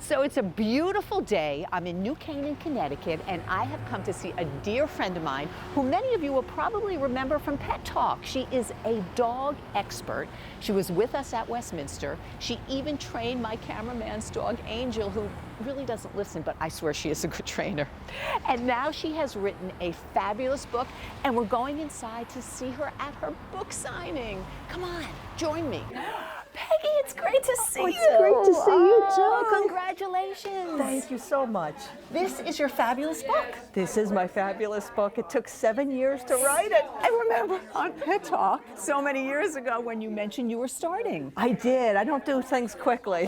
So it's a beautiful day. I'm in New Canaan, Connecticut, and I have come to see a dear friend of mine who many of you will probably remember from Pet Talk. She is a dog expert. She was with us at Westminster. She even trained my cameraman's dog, Angel, who really doesn't listen, but I swear she is a good trainer. And now she has written a fabulous book, and we're going inside to see her at her book signing. Come on, join me. Peggy, it's great to see you. It's great to see you too. Congratulations. Thank you so much. This is your fabulous book. This is my fabulous book. It took 7 years to write it. I remember on Pet Talk so many years ago when you mentioned you were starting. I did. I don't do things quickly.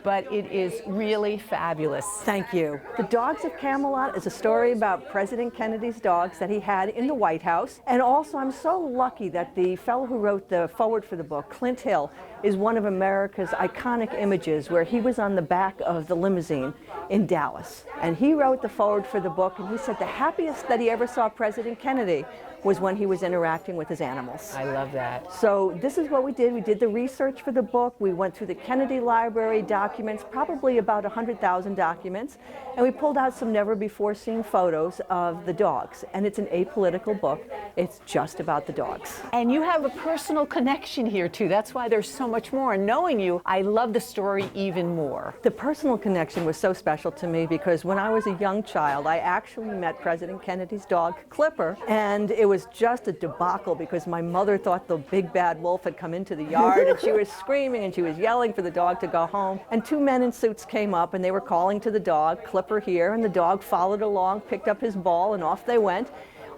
But it is really fabulous. Thank you. The Dogs of Camelot is a story about President Kennedy's dogs that he had in the White House. And also, I'm so lucky that the fellow who wrote the foreword for the book, Clint Hill, is one of America's iconic images where he was on the back of the limousine in Dallas. And he wrote the foreword for the book, and he said the happiest that he ever saw President Kennedy was when he was interacting with his animals. I love that. So this is what we did. We did the research for the book. We went through the Kennedy Library documents, probably about 100,000 documents, and we pulled out some never-before-seen photos of the dogs. And it's an apolitical book. It's just about the dogs. And you have a personal connection here, too. That's why there's so much more. And knowing you, I love the story even more. The personal connection was so special to me because when I was a young child, I actually met President Kennedy's dog, Clipper, and it was just a debacle because my mother thought the big bad wolf had come into the yard and she was screaming and she was yelling for the dog to go home. And two men in suits came up and they were calling to the dog, Clipper here, and the dog followed along, picked up his ball, and off they went,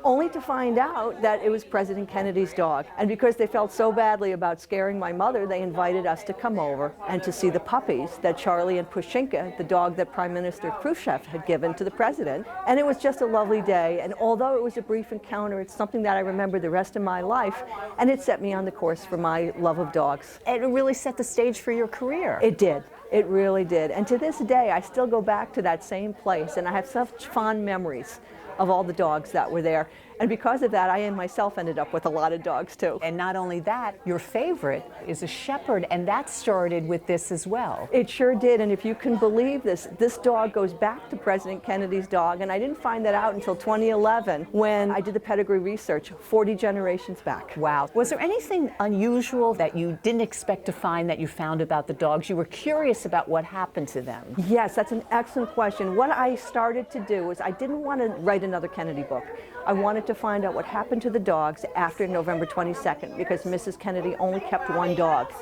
only to find out that it was President Kennedy's dog. And because they felt so badly about scaring my mother, they invited us to come over and to see the puppies that Charlie and Pushinka, the dog that Prime Minister Khrushchev had given to the president. And it was just a lovely day. And although it was a brief encounter, it's something that I remember the rest of my life. And it set me on the course for my love of dogs. And it really set the stage for your career. It did. It really did. And to this day, I still go back to that same place. And I have such fond memories of all the dogs that were there. And because of that, I myself ended up with a lot of dogs too. And not only that, your favorite is a shepherd, and that started with this as well. It sure did, and if you can believe this, this dog goes back to President Kennedy's dog, and I didn't find that out until 2011 when I did the pedigree research 40 generations back. Wow. Was there anything unusual that you didn't expect to find that you found about the dogs? You were curious about what happened to them. Yes, that's an excellent question. What I started to do was I didn't want to write another Kennedy book. I wanted to find out what happened to the dogs after November 22nd because Mrs. Kennedy only kept one dog.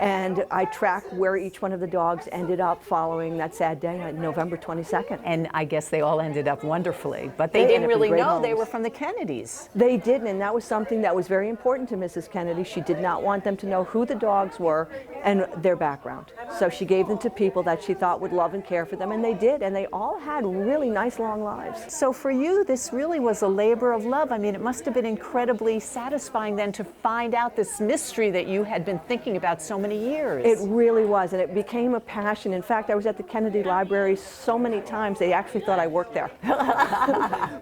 And I tracked where each one of the dogs ended up following that sad day on November 22nd. And I guess they all ended up wonderfully, but they didn't really know homes. They were from the Kennedys. They didn't, and that was something that was very important to Mrs. Kennedy. She did not want them to know who the dogs were and their background. So she gave them to people that she thought would love and care for them, and they did, and they all had really nice long lives. So for you, this really was a labor of love. I mean, it must have been incredibly satisfying then to find out this mystery that you had been thinking about so many years. It really was, and it became a passion. In fact, I was at the Kennedy Library so many times, they actually thought I worked there.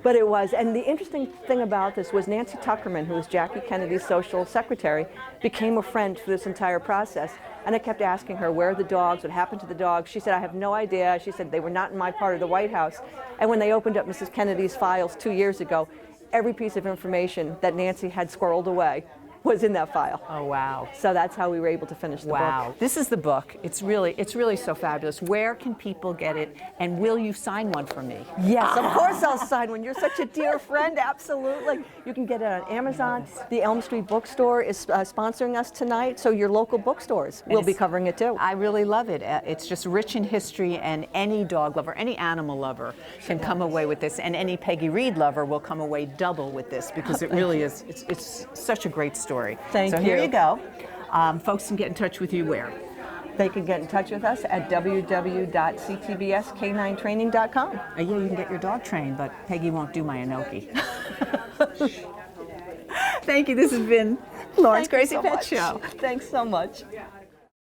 But it was, and the interesting thing about this was Nancy Tuckerman, who was Jackie Kennedy's social secretary, became a friend through this entire process. And I kept asking her, where are the dogs? What happened to the dogs? She said, I have no idea. She said, they were not in my part of the White House. And when they opened up Mrs. Kennedy's files 2 years ago, every piece of information that Nancy had squirreled away was in that file. Oh, wow. So that's how we were able to finish the book. Wow. This is the book. It's really so fabulous. Where can people get it? And will you sign one for me? Yes, of course I'll sign one. You're such a dear friend, absolutely. You can get it on Amazon. The Elm Street Bookstore is sponsoring us tonight, so your local bookstores will be covering it too. I really love it. It's just rich in history, and any dog lover, any animal lover can come away with this, and any Peggy Reed lover will come away double with this because it really is, it's such a great story. Thank you. So here you go. Folks can get in touch with you where? They can get in touch with us at www.ctbsk9training.com. Yeah, you can get your dog trained, but Peggy won't do my Inoki. Thank you. This has been Lauren's Crazy Pet Show. Thanks so much.